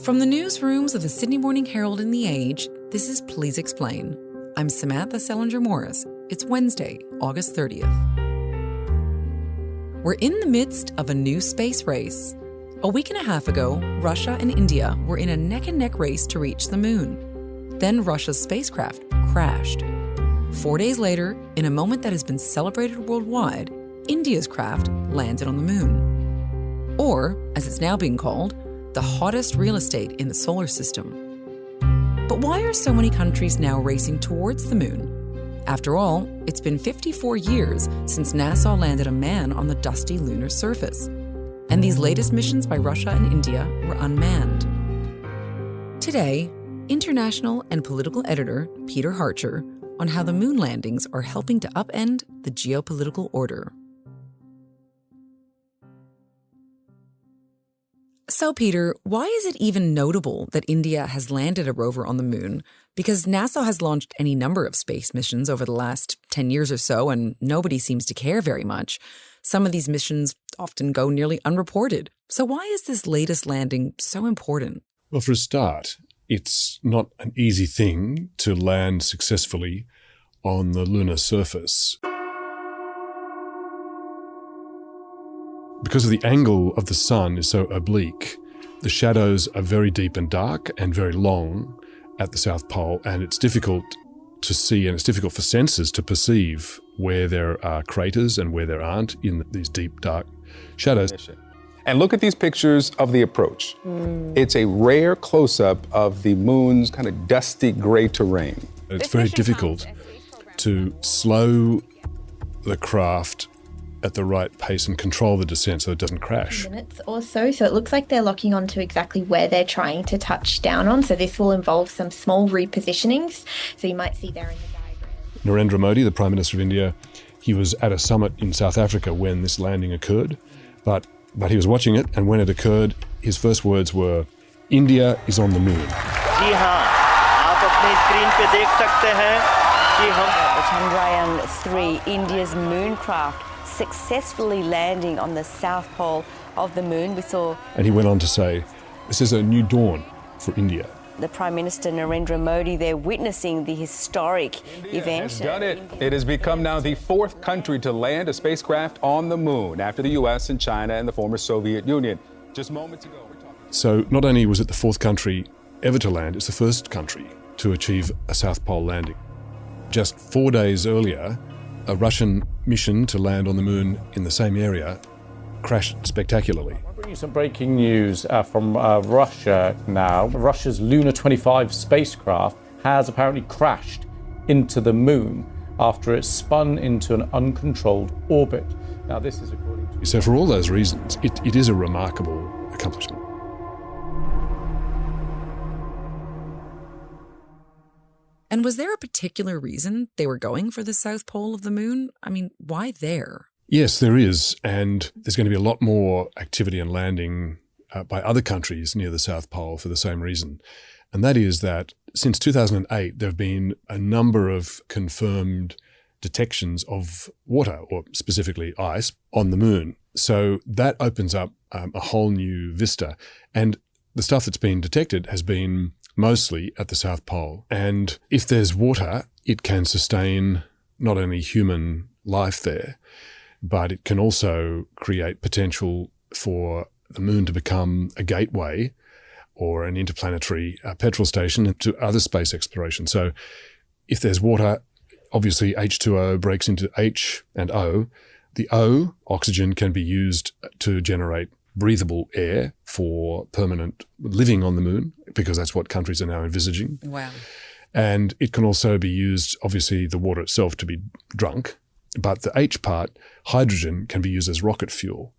From the newsrooms of the Sydney Morning Herald and The Age, this is Please Explain. I'm Samantha Selinger-Morris. It's Wednesday, August 30th. We're in the midst of a new space race. A week and a half ago, Russia and India were in a neck-and-neck race to reach the moon. Then Russia's spacecraft crashed. 4 days later, in a moment that has been celebrated worldwide, India's craft landed on the moon. Or, as it's now being called, the hottest real estate in the solar system. But why are so many countries now racing towards the moon? After all, it's been 54 years since NASA landed a man on the dusty lunar surface. And these latest missions by Russia and India were unmanned. Today, international and political editor Peter Hartcher on how the moon landings are helping to upend the geopolitical order. So, Peter, why is it even notable that India has landed a rover on the moon? Because NASA has launched any number of space missions over the last 10 years or so, and nobody seems to care very much. Some of these missions often go nearly unreported. So why is this latest landing so important? Well, for a start, it's not an easy thing to land successfully on the lunar surface. Because of the angle of the sun is so oblique, the shadows are very deep and dark and very long at the South Pole, and it's difficult to see and it's difficult for sensors to perceive where there are craters and where there aren't in these deep, dark shadows. And look at these pictures of the approach. It's a rare close-up of the moon's kind of dusty gray terrain. It's very difficult to slow the craft at the right pace and control the descent so it doesn't crash. Minutes or so it looks like they're locking onto exactly where they're trying to touch down on. So this will involve some small repositionings. So you might see there in the diagram. Narendra Modi, the Prime Minister of India, he was at a summit in South Africa when this landing occurred, but he was watching it, and when it occurred, his first words were, "India is on the moon." जी हाँ, आप अपनी screen पे देख सकते हैं कि हम Chandrayaan-3, India's mooncraft, successfully landing on the south pole of the moon. We saw... And he went on to say, this is a new dawn for India. The Prime Minister Narendra Modi there witnessing the historic event. Has done it. It has become now the fourth country to land a spacecraft on the moon after the US and China and the former Soviet Union. Just moments ago, we're talking... So not only was it the fourth country ever to land, it's the first country to achieve a South Pole landing. Just 4 days earlier, a Russian mission to land on the moon in the same area crashed spectacularly. I'll bring you some breaking news from Russia now. Russia's Lunar 25 spacecraft has apparently crashed into the moon after it spun into an uncontrolled orbit. Now, this is according to... So for all those reasons, it is a remarkable accomplishment. And was there a particular reason they were going for the South Pole of the moon? I mean, why there? Yes, there is. And there's going to be a lot more activity and landing by other countries near the South Pole for the same reason. And that is that since 2008, there have been a number of confirmed detections of water, or specifically ice, on the moon. So that opens up a whole new vista. And the stuff that's been detected has been mostly at the South Pole. And if there's water, it can sustain not only human life there, but it can also create potential for the moon to become a gateway or an interplanetary petrol station to other space exploration. So if there's water, obviously H2O breaks into H and O. The O, oxygen, can be used to generate breathable air for permanent living on the moon, because that's what countries are now envisaging. Wow. And it can also be used, obviously, the water itself to be drunk, but the H part, hydrogen, can be used as rocket fuel.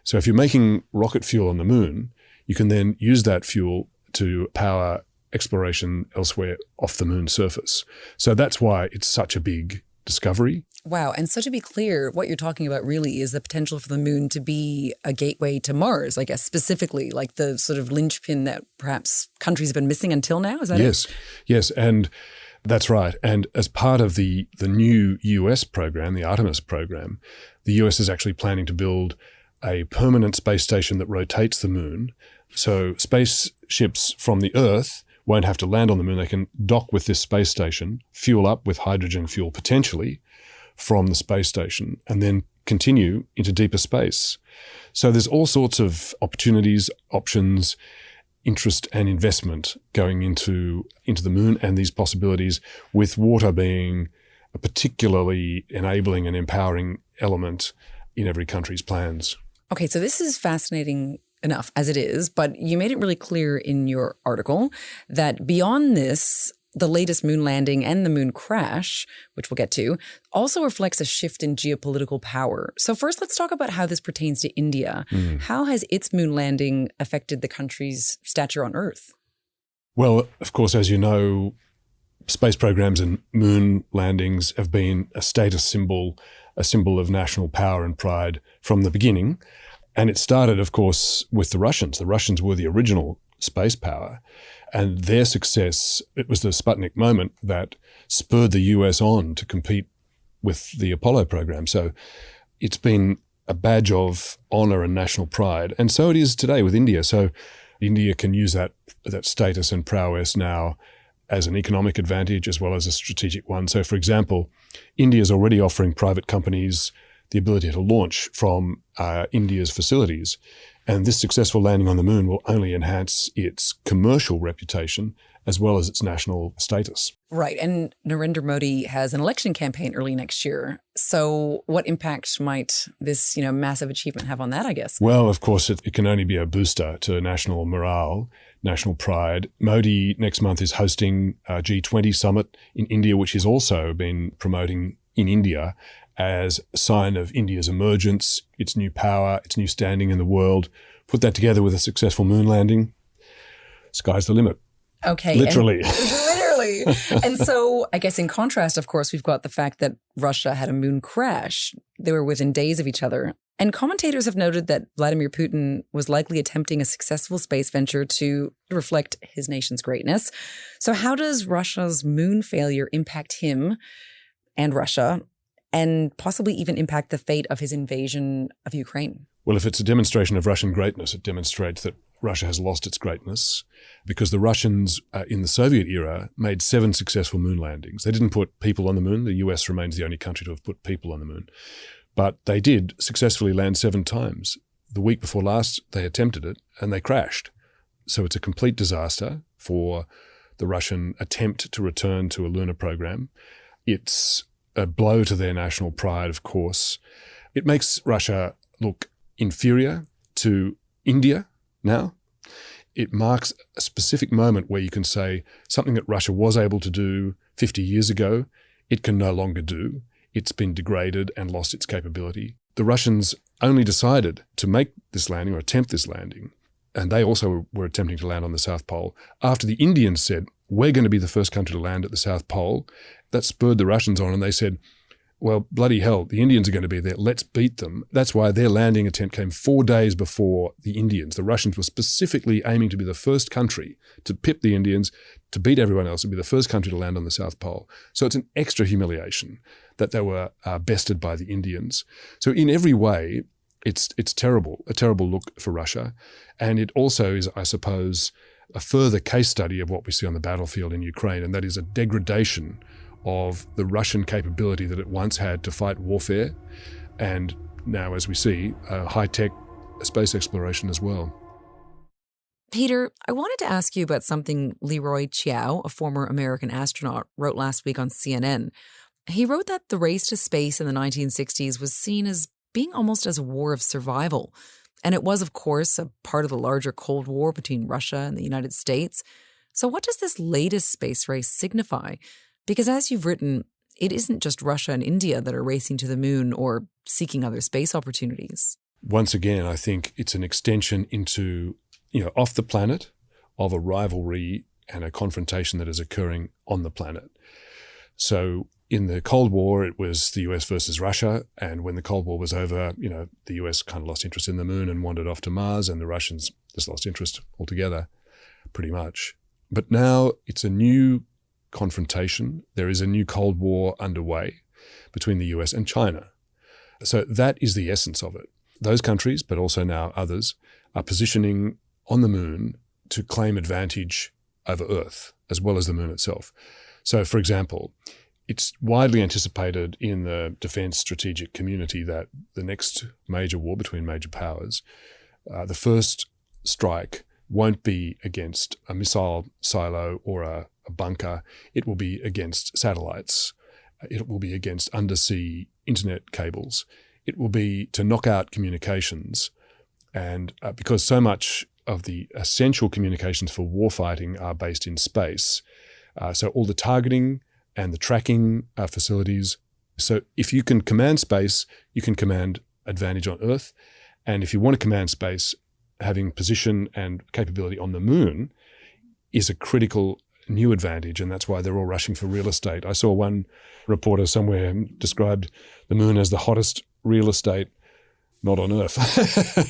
So if you're making rocket fuel on the moon, you can then use that fuel to power exploration elsewhere off the moon's surface. So that's why it's such a big discovery. Wow. And so to be clear, what you're talking about really is the potential for the moon to be a gateway to Mars, I guess, specifically, like the sort of linchpin that perhaps countries have been missing until now. Is that it? Yes. And that's right. And as part of the new US program, the Artemis program, the US is actually planning to build a permanent space station that rotates the moon. So spaceships from the Earth won't have to land on the moon. They can dock with this space station, fuel up with hydrogen fuel potentially from the space station, and then continue into deeper space. So there's all sorts of opportunities, options, interest and investment going into the moon, and these possibilities, with water being a particularly enabling and empowering element in every country's plans. Okay, so this is fascinating enough as it is, but you made it really clear in your article that beyond this, the latest moon landing and the moon crash, which we'll get to, also reflects a shift in geopolitical power. So first, let's talk about how this pertains to India. How has its moon landing affected the country's stature on Earth? Well, of course, as you know, space programs and moon landings have been a status symbol, a symbol of national power and pride from the beginning. And it started, of course, with the Russians. The Russians were the original space power. And their success, it was the Sputnik moment that spurred the US on to compete with the Apollo program. So it's been a badge of honor and national pride. And so it is today with India. So India can use that status and prowess now as an economic advantage as well as a strategic one. So, for example, India is already offering private companies the ability to launch from India's facilities. And this successful landing on the moon will only enhance its commercial reputation as well as its national status. Right. And Narendra Modi has an election campaign early next year. So what impact might this, massive achievement have on that, I guess? Well, of course, it can only be a booster to national morale, national pride. Modi next month is hosting a G20 summit in India, which he's also been promoting in India as a sign of India's emergence, its new power, its new standing in the world. Put that together with a successful moon landing, sky's the limit. Okay. Literally. Literally. And so I guess in contrast, of course, we've got the fact that Russia had a moon crash. They were within days of each other. And commentators have noted that Vladimir Putin was likely attempting a successful space venture to reflect his nation's greatness. So how does Russia's moon failure impact him and Russia, and possibly even impact the fate of his invasion of Ukraine? Well, if it's a demonstration of Russian greatness, it demonstrates that Russia has lost its greatness, because the Russians in the Soviet era made 7 successful moon landings. They didn't put people on the moon. The US remains the only country to have put people on the moon. But they did successfully land 7 times. The week before last, they attempted it and they crashed. So it's a complete disaster for the Russian attempt to return to a lunar program. It's a blow to their national pride, of course. It makes Russia look inferior to India now. It marks a specific moment where you can say something that Russia was able to do 50 years ago, it can no longer do. It's been degraded and lost its capability. The Russians only decided to make this landing or attempt this landing, and they also were attempting to land on the South Pole, after the Indians said, we're going to be the first country to land at the South Pole. That spurred the Russians on, and they said, well, bloody hell, the Indians are going to be there. Let's beat them. That's why their landing attempt came 4 days before the Indians. The Russians were specifically aiming to be the first country to pip the Indians, to beat everyone else, and be the first country to land on the South Pole. So it's an extra humiliation that they were bested by the Indians. So in every way, it's terrible, a terrible look for Russia. And it also is, I suppose, a further case study of what we see on the battlefield in Ukraine, and that is a degradation of the Russian capability that it once had to fight warfare, and now, as we see, high-tech space exploration as well. Peter, I wanted to ask you about something Leroy Chiao, a former American astronaut, wrote last week on CNN. He wrote that the race to space in the 1960s was seen as being almost as a war of survival. And it was, of course, a part of the larger Cold War between Russia and the United States. So what does this latest space race signify? Because as you've written, it isn't just Russia and India that are racing to the moon or seeking other space opportunities. Once again, I think it's an extension into, off the planet, of a rivalry and a confrontation that is occurring on the planet. So in the Cold War, it was the US versus Russia. And when the Cold War was over, the US kind of lost interest in the moon and wandered off to Mars, and the Russians just lost interest altogether, pretty much. But now it's a new confrontation. There is a new Cold War underway between the US and China. So that is the essence of it. those countries, but also now others, are positioning on the moon to claim advantage over Earth, as well as the moon itself. So, for example, it's widely anticipated in the defence strategic community that the next major war between major powers, the first strike won't be against a missile silo or a bunker. It will be against satellites. It will be against undersea internet cables. It will be to knock out communications. And because so much of the essential communications for warfighting are based in space, so all the targeting and the tracking facilities. So if you can command space, you can command advantage on Earth. And if you want to command space, having position and capability on the moon is a critical new advantage, and that's why they're all rushing for real estate. I saw one reporter somewhere described the moon as the hottest real estate not on Earth.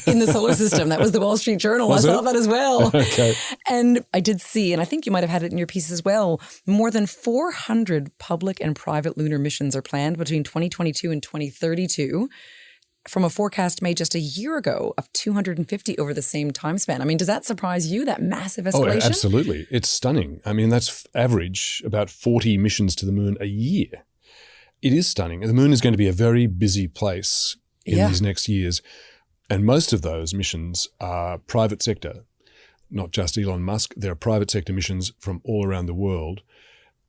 In the solar system. That was the Wall Street Journal. I saw that as well. Okay. And I did see, and I think you might have had it in your piece as well, more than 400 public and private lunar missions are planned between 2022 and 2032 from a forecast made just a year ago of 250 over the same time span. I mean, does that surprise you, that massive escalation? Oh, absolutely. It's stunning. I mean, that's average about 40 missions to the moon a year. It is stunning. The moon is going to be a very busy place in these next years. And most of those missions are private sector, not just Elon Musk. There are private sector missions from all around the world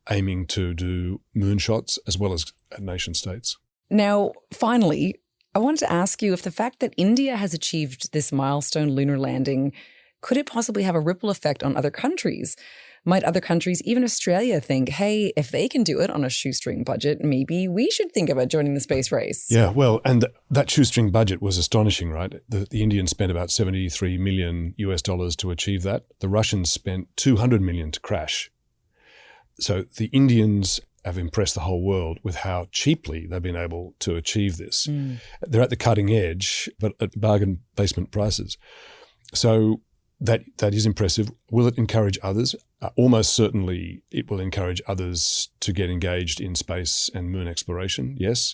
aiming to do moonshots as well as nation states. Now, finally, I wanted to ask you if the fact that India has achieved this milestone lunar landing, could it possibly have a ripple effect on other countries? Might other countries, even Australia, think, hey, if they can do it on a shoestring budget, maybe we should think about joining the space race? Yeah, well, and that shoestring budget was astonishing, right? The Indians spent about $73 million to achieve that. The Russians spent $200 million to crash. So the Indians have impressed the whole world with how cheaply they've been able to achieve this. They're at the cutting edge, but at bargain basement prices. So that is impressive. Will it encourage others? Almost certainly it will encourage others to get engaged in space and moon exploration, yes.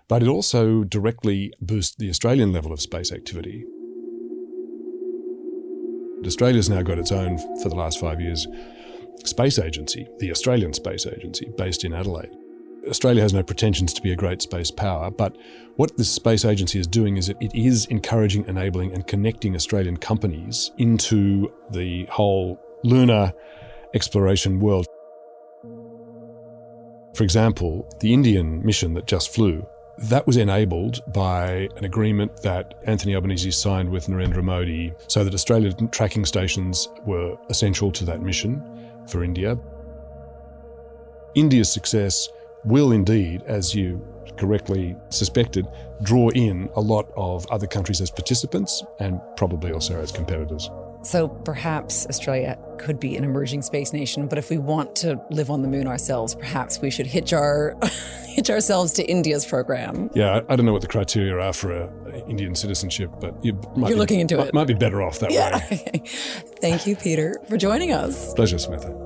But it also directly boosts the Australian level of space activity. Australia's now got its own, for the last 5 years, space agency, the Australian Space Agency, based in Adelaide. Australia has no pretensions to be a great space power, but what this space agency is doing is it is encouraging, enabling and connecting Australian companies into the whole lunar exploration world. For example, the Indian mission that just flew, that was enabled by an agreement that Anthony Albanese signed with Narendra Modi so that Australian tracking stations were essential to that mission for India. India's success will indeed, as you correctly suspected, draw in a lot of other countries as participants and probably also as competitors. So perhaps Australia could be an emerging space nation, but if we want to live on the moon ourselves, perhaps we should hitch ourselves to India's program. Yeah, I don't know what the criteria are for Indian citizenship, but you're looking into it. Might be better off that way. Thank you, Peter, for joining us. Pleasure, Samantha.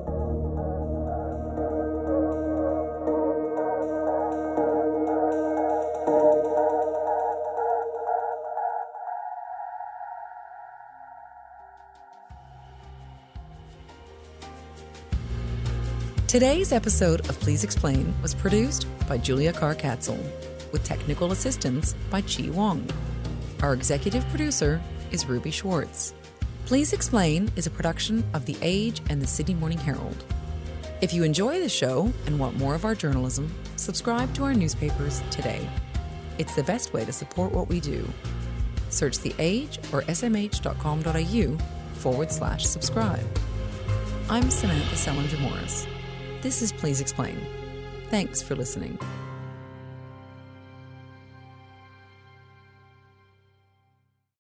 Today's episode of Please Explain was produced by Julia Carr-Katzel, with technical assistance by Chi Wong. Our executive producer is Ruby Schwartz. Please Explain is a production of The Age and the Sydney Morning Herald. If you enjoy the show and want more of our journalism, subscribe to our newspapers today. It's the best way to support what we do. Search The Age or smh.com.au/subscribe. I'm Samantha Selinger Morris. This is Please Explain. Thanks for listening.